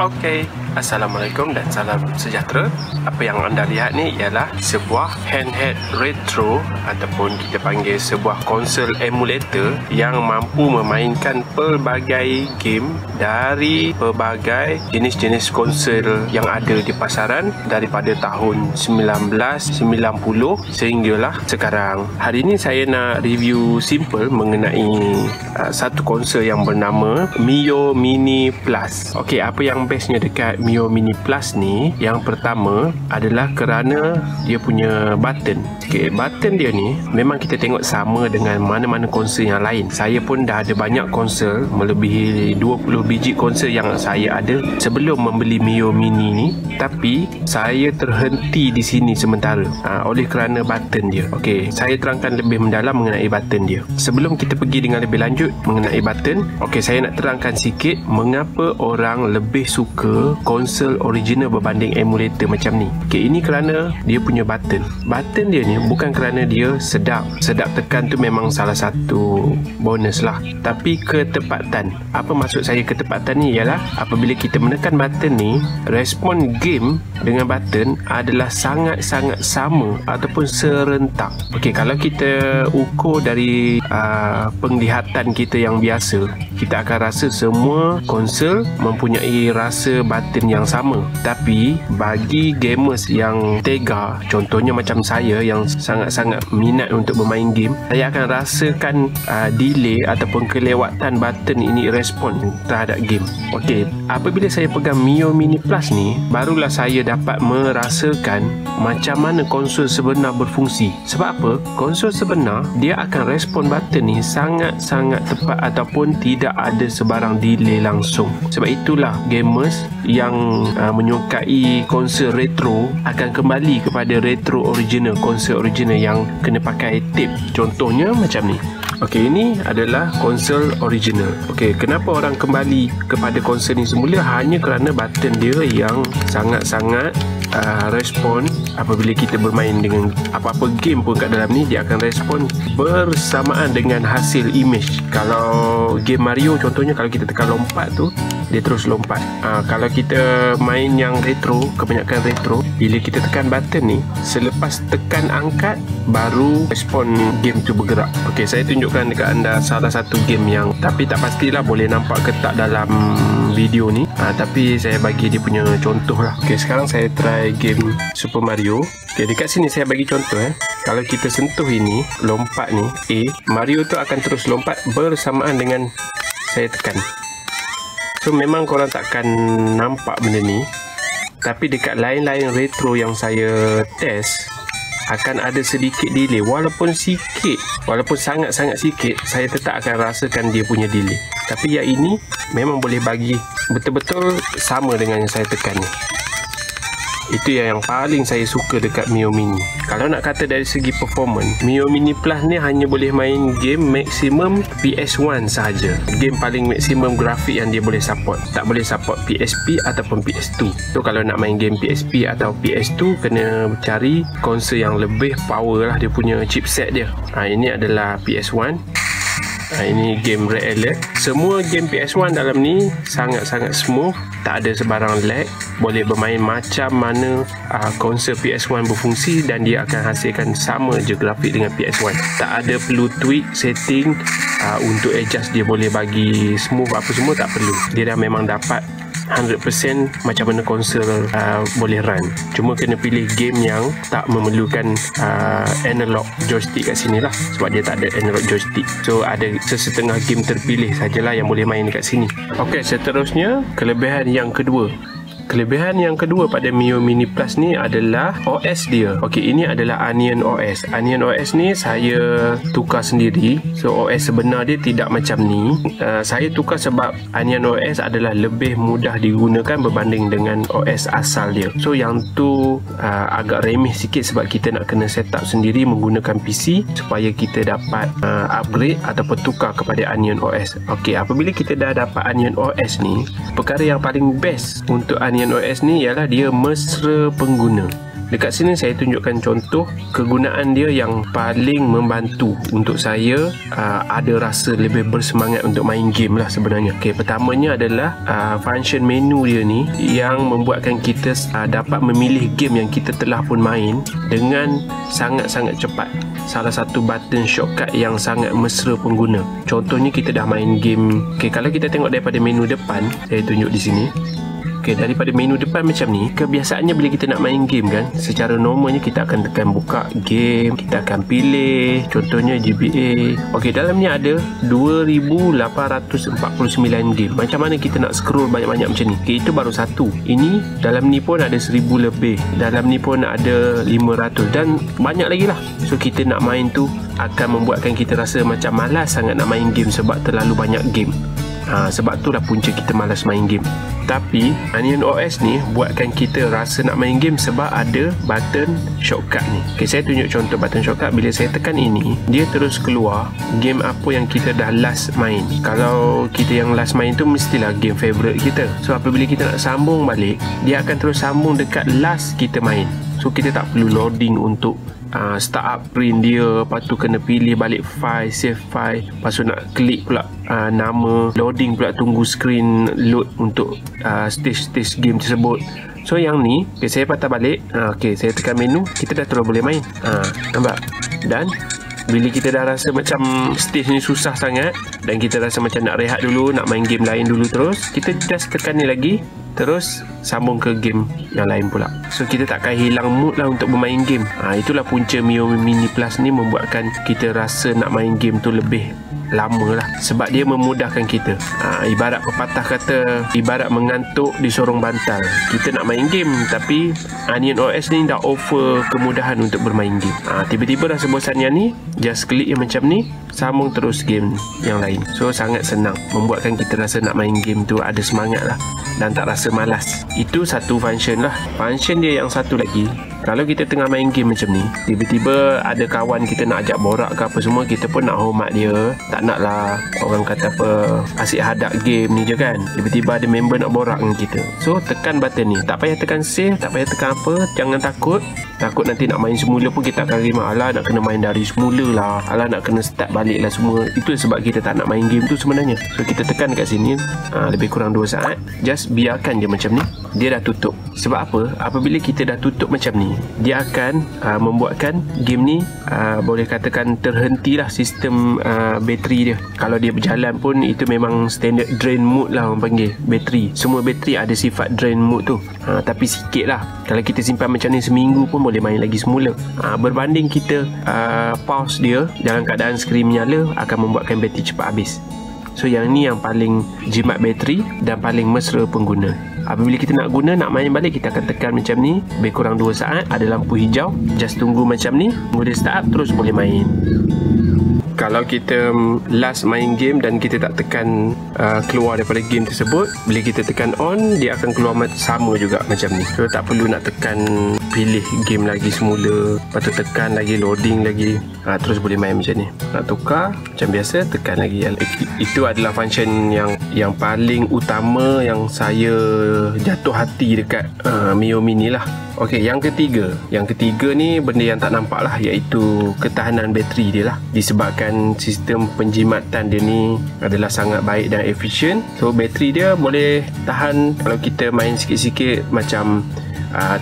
Okey, Assalamualaikum dan salam sejahtera. Apa yang anda lihat ni ialah sebuah handheld retro ataupun kita panggil sebuah konsol emulator yang mampu memainkan pelbagai game dari pelbagai jenis-jenis konsol yang ada di pasaran daripada tahun 1990 sehinggalah sekarang. Hari ini saya nak review simple mengenai satu konsol yang bernama Mio Mini Plus. Okey, apa yang bestnya dekat Mio Mini Plus ni, yang pertama adalah kerana dia punya button. Okey, button dia ni memang kita tengok sama dengan mana-mana konsol yang lain. Saya pun dah ada banyak konsol, melebihi 20 biji konsol yang saya ada sebelum membeli Mio Mini ni, tapi saya terhenti di sini sementara oleh kerana button dia. Okey, saya terangkan lebih mendalam mengenai button dia. Sebelum kita pergi dengan lebih lanjut mengenai button, okey, saya nak terangkan sikit mengapa orang lebih suka konsol original berbanding emulator macam ni. Okey, ini kerana dia punya button. Button dia ni bukan kerana dia sedap. Sedap tekan tu memang salah satu bonus lah. Tapi ketepatan. Apa maksud saya ketepatan ni ialah apabila kita menekan button ni, respon game dengan button adalah sangat-sangat sama ataupun serentak. Okey, kalau kita ukur dari penglihatan kita yang biasa, kita akan rasa semua konsol mempunyai rasa button yang sama. Tapi bagi gamers yang tega, contohnya macam saya yang sangat-sangat minat untuk bermain game, saya akan rasakan delay ataupun kelewatan button ini respon terhadap game. Okey, apabila saya pegang Mio Mini Plus ni, barulah saya dapat merasakan macam mana konsol sebenar berfungsi. Sebab apa? Konsol sebenar dia akan respon button ni sangat-sangat tepat ataupun tidak ada sebarang delay langsung. Sebab itulah gamers yang menyukai konsol retro akan kembali kepada retro original, konsol original yang kena pakai tape. Contohnya macam ni. Okey, ini adalah konsol original. Okey, kenapa orang kembali kepada konsol ni semula? Hanya kerana button dia yang sangat-sangat respon apabila kita bermain dengan apa-apa game pun kat dalam ni, dia akan respon bersamaan dengan hasil image. Kalau game Mario contohnya, kalau kita tekan lompat tu, dia terus lompat. Kalau kita main yang retro, kebanyakan retro, bila kita tekan button ni, selepas tekan angkat baru respon game tu bergerak. Okey, saya tunjukkan dekat anda salah satu game yang, tapi tak pastilah boleh nampak ke tak dalam video ni, tapi saya bagi dia punya contoh lah. Okey, sekarang saya try game Super Mario. Okey, dekat sini saya bagi contoh. Kalau kita sentuh ini, lompat ni A, Mario tu akan terus lompat bersamaan dengan saya tekan. So memang korang takkan nampak benda ni, tapi dekat lain-lain retro yang saya test akan ada sedikit delay. Walaupun sikit, walaupun sangat-sangat sikit, saya tetap akan rasakan dia punya delay. Tapi yang ini memang boleh bagi betul-betul sama dengan yang saya tekan ni. Itu yang paling saya suka dekat Mio Mini. Kalau nak kata dari segi performance, Mio Mini Plus ni hanya boleh main game maksimum PS1 sahaja. Game paling maksimum grafik yang dia boleh support. Tak boleh support PSP ataupun PS2. So kalau nak main game PSP atau PS2, kena cari konsol yang lebih power lah dia punya chipset dia. Ini adalah PS1. Ini game Red Alert. Semua game PS1 dalam ni sangat-sangat smooth, tak ada sebarang lag, boleh bermain macam mana konsol PS1 berfungsi dan dia akan hasilkan sama je grafik dengan PS1. Tak ada perlu tweak setting untuk adjust, dia boleh bagi smooth apa semua, tak perlu. Dia dah memang dapat 100% macam mana konsol boleh run. Cuma kena pilih game yang tak memerlukan analog joystick kat sini lah, sebab dia tak ada analog joystick. So ada sesetengah game terpilih sajalah yang boleh main dekat sini. Okey, seterusnya kelebihan yang kedua. Kelebihan yang kedua pada Mio Mini Plus ni adalah OS dia. Okey, ini adalah Onion OS. Onion OS ni saya tukar sendiri. So OS sebenar dia tidak macam ni. Saya tukar sebab Onion OS adalah lebih mudah digunakan berbanding dengan OS asal dia. So yang tu agak remeh sikit sebab kita nak kena set up sendiri menggunakan PC supaya kita dapat upgrade ataupun tukar kepada Onion OS. Okey, apabila kita dah dapat Onion OS ni, perkara yang paling best untuk Onion OS ni ialah dia mesra pengguna. Dekat sini saya tunjukkan contoh kegunaan dia yang paling membantu untuk saya ada rasa lebih bersemangat untuk main game lah sebenarnya. Okey, pertamanya adalah function menu dia ni yang membuatkan kita dapat memilih game yang kita telah pun main dengan sangat-sangat cepat. Salah satu button shortcut yang sangat mesra pengguna. Contohnya kita dah main game. Okey, kalau kita tengok daripada menu depan, saya tunjuk di sini. Okey, daripada menu depan macam ni, kebiasaannya bila kita nak main game kan, secara normalnya kita akan tekan buka game, kita akan pilih contohnya GBA. Okey, dalam ni ada 2849 game. Macam mana kita nak scroll banyak-banyak macam ni? Okey, itu baru satu. Ini dalam ni pun ada 1000 lebih. Dalam ni pun ada 500 dan banyak lagi lah. So kita nak main tu akan membuatkan kita rasa macam malas sangat nak main game sebab terlalu banyak game. Sebab tu lah punca kita malas main game. Tapi Onion OS ni buatkan kita rasa nak main game sebab ada button shortcut ni. Okay, saya tunjuk contoh button shortcut. Bila saya tekan ini, dia terus keluar game apa yang kita dah last main. Kalau kita yang last main tu mestilah game favourite kita. So apabila kita nak sambung balik, dia akan terus sambung dekat last kita main. So kita tak perlu loading untuk start up print dia, lepas tu kena pilih balik file, save file, lepas tu nak klik pula nama, loading pula, tunggu screen load untuk stage game tersebut. So yang ni, okay, saya patah balik, okay, saya tekan menu, kita dah terus boleh main. Nampak? Dan bila kita dah rasa macam stage ni susah sangat dan kita rasa macam nak rehat dulu, nak main game lain dulu terus, kita just tekan ni lagi, terus sambung ke game yang lain pula. So kita takkan hilang mood lah untuk bermain game. Itulah punca Mio Mini Plus ni membuatkan kita rasa nak main game tu lebih lama lah, sebab dia memudahkan kita. Ibarat pepatah kata, ibarat mengantuk di sorong bantal. Kita nak main game tapi Onion OS ni dah offer kemudahan untuk bermain game. Tiba-tiba rasa bosannya ni, just klik yang macam ni, sambung terus game yang lain. So sangat senang, membuatkan kita rasa nak main game tu ada semangat lah dan tak rasa malas. Itu satu function lah. Function dia yang satu lagi, kalau kita tengah main game macam ni, tiba-tiba ada kawan kita nak ajak borak ke apa semua, kita pun nak hormat dia, tak nak lah orang kata apa, asyik hadap game ni je kan. Tiba-tiba ada member nak borak dengan kita, so tekan button ni. Tak payah tekan save, tak payah tekan apa. Jangan takut nanti nak main semula pun kita akan terima, alah nak kena main dari semula lah, alah nak kena start balik lah semua. Itu sebab kita tak nak main game tu sebenarnya. So kita tekan dekat sini, lebih kurang 2 saat, just biarkan je macam ni, dia dah tutup. Sebab apa? Apabila kita dah tutup macam ni, dia akan membuatkan game ni boleh katakan terhentilah sistem bateri dia. Kalau dia berjalan pun itu memang standard drain mode lah orang panggil. Bateri, semua bateri ada sifat drain mode tu, tapi sikit lah. Kalau kita simpan macam ni seminggu pun boleh main lagi semula. Berbanding kita pause dia dalam keadaan skrin menyala, akan membuatkan bateri cepat habis. So yang ni yang paling jimat bateri dan paling mesra pengguna. Apabila kita nak guna, nak main balik, kita akan tekan macam ni, lebih kurang 2 saat, ada lampu hijau, just tunggu macam ni, tunggu dia start up, terus boleh main. Kalau kita last main game dan kita tak tekan keluar daripada game tersebut, bila kita tekan on, dia akan keluar sama juga macam ni. So tak perlu nak tekan pilih game lagi semula, lepas tu tekan lagi, loading lagi, terus boleh main macam ni. Nak tukar macam biasa, tekan lagi. Itu adalah function yang paling utama yang saya jatuh hati dekat Mio Mini lah. Okey, yang ketiga ni benda yang tak nampak lah, iaitu ketahanan bateri dia lah. Disebabkan sistem penjimatan dia ni adalah sangat baik dan efisien, so bateri dia boleh tahan. Kalau kita main sikit-sikit, macam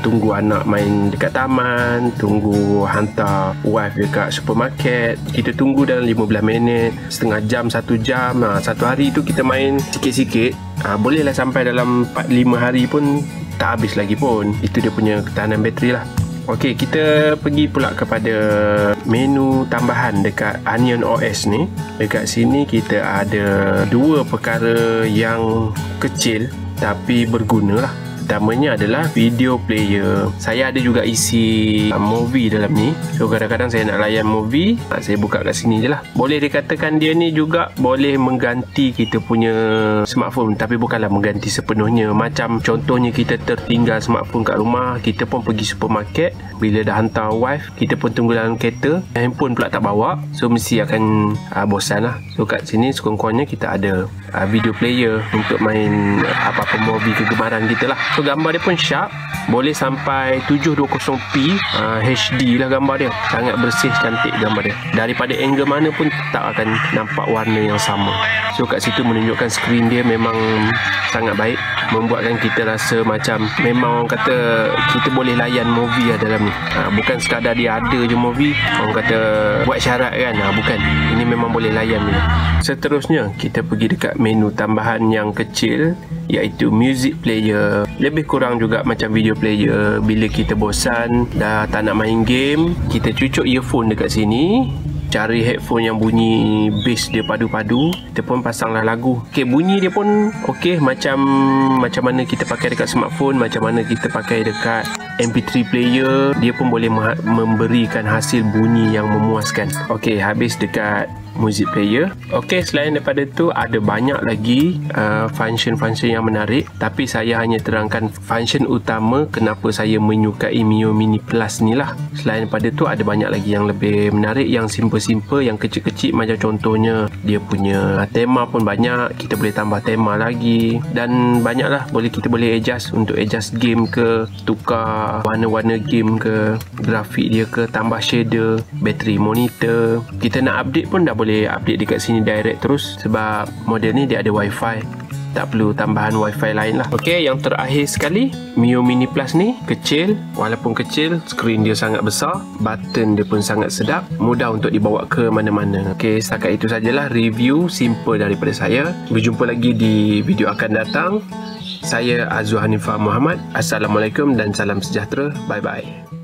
tunggu anak main dekat taman, tunggu hantar wife dekat supermarket, kita tunggu dalam 15 minit, setengah jam, 1 jam. Satu hari tu kita main sikit-sikit, bolehlah sampai dalam 4-5 hari pun tak habis lagi pun. Itu dia punya ketahanan bateri lah. Okey, kita pergi pula kepada menu tambahan dekat Onion OS ni. Dekat sini kita ada 2 perkara yang kecil tapi berguna lah. Pertamanya adalah video player. Saya ada juga isi movie dalam ni. So kadang-kadang saya nak layan movie, saya buka kat sini je lah. Boleh dikatakan dia ni juga boleh mengganti kita punya smartphone, tapi bukanlah mengganti sepenuhnya. Macam contohnya kita tertinggal smartphone kat rumah, kita pun pergi supermarket, bila dah hantar wife, kita pun tunggu dalam kereta, handphone pula tak bawa, so mesti akan bosan lah. So kat sini sekurang-kurangnya kita ada video player untuk main apa-apa movie kegemaran kita lah. So gambar dia pun sharp, boleh sampai 720p HD lah gambar dia. Sangat bersih, cantik gambar dia. Daripada angle mana pun tak akan nampak warna yang sama. So kat situ menunjukkan skrin dia memang sangat baik, membuatkan kita rasa macam memang orang kata kita boleh layan movie lah dalam ni. Bukan sekadar dia ada je movie, orang kata buat syarat kan. Bukan, ini memang boleh layan ni. Seterusnya kita pergi dekat menu tambahan yang kecil, iaitu music player. Lebih kurang juga macam video player. Bila kita bosan, dah tak nak main game, kita cucuk earphone dekat sini, cari headphone yang bunyi bass dia padu-padu, kita pun pasanglah lagu. Okay, bunyi dia pun okay, macam mana kita pakai dekat smartphone, macam mana kita pakai dekat MP3 player, dia pun boleh memberikan hasil bunyi yang memuaskan. Okay, habis dekat music player. Okey, selain daripada tu ada banyak lagi function-function yang menarik, tapi saya hanya terangkan function utama kenapa saya menyukai Mio Mini Plus ni lah. Selain daripada tu ada banyak lagi yang lebih menarik, yang simple-simple, yang kecil-kecil, macam contohnya dia punya tema pun banyak, kita boleh tambah tema lagi, dan banyak lah, kita boleh adjust untuk adjust game ke, tukar warna-warna game ke, grafik dia ke, tambah shader, bateri monitor. Kita nak update pun dah boleh update dekat sini direct terus, sebab model ni dia ada wifi, tak perlu tambahan wifi lain lah. Ok, yang terakhir sekali, Mio Mini Plus ni kecil. Walaupun kecil, skrin dia sangat besar, button dia pun sangat sedap, mudah untuk dibawa ke mana-mana. Ok, setakat itu sajalah review simple daripada saya. Berjumpa lagi di video akan datang. Saya Azul Hanifah Muhammad. Assalamualaikum dan salam sejahtera. Bye bye.